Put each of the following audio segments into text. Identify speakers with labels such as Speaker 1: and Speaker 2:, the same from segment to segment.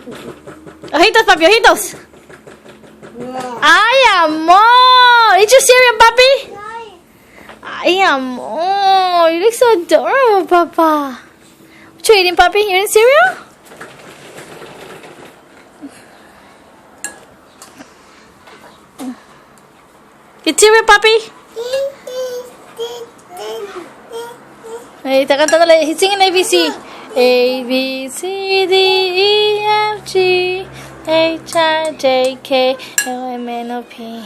Speaker 1: Ojitos, papi, ojitos. Ay, amor. Eat your cereal, papi. Ay, amor. You look so adorable, Papa. What you eating, papi? You eating cereal? Eat cereal, papi. Hey, está cantando, he's singing ABC. A, B, C, D, E, F, G, H, I, J, K, L, M, N, O, P.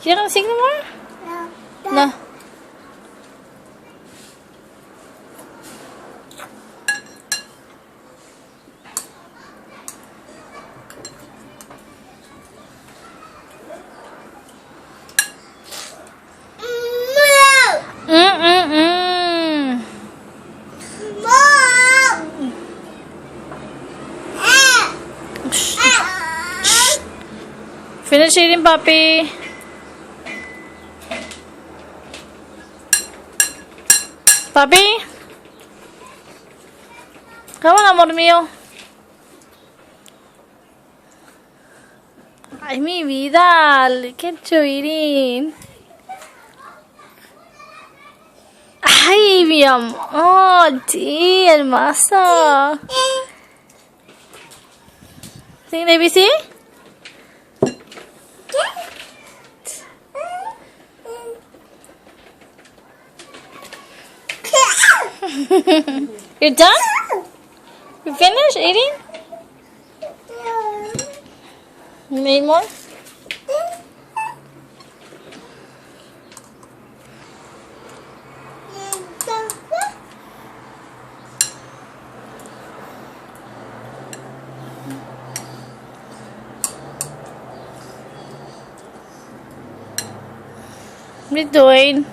Speaker 1: You don't sing anymore? No. Finish eating, puppy. Papi. Come on, amor mío. Ay, mi vida. Look at you eating. Ay, mi amor. Oh, sí, hermoso. Sing ABC. You're done? You finished eating? You need more? What are you doing?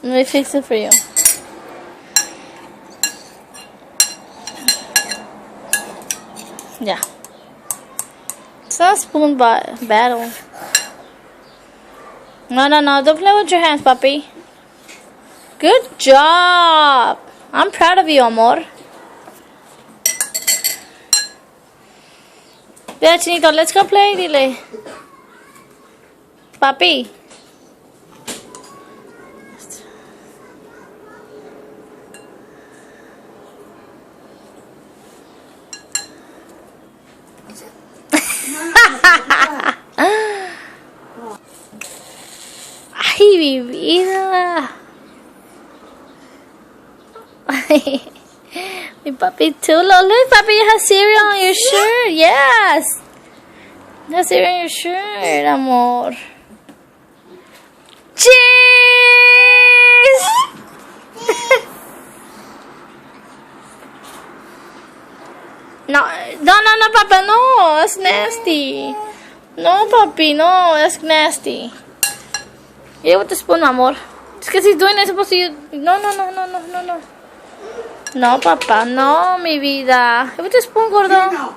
Speaker 1: Let me fix it for you. Yeah. It's not a spoon battle. No. Don't play with your hands, puppy. Good job. I'm proud of you, amor. Yeah, Chinito, let's go play, dile. Papi. Ay, mi vida. Mi papi chulo. Look, papi, you have cereal on your shirt. Yes. You have cereal on your shirt, amor. Cheese. No, Papa, no. That's nasty. No, papi, no. That's nasty. Eat with the spoon, amor. Just because he's doing it, supposed to use... No. No, Papa. No, mi vida. Eat with the spoon, gordo.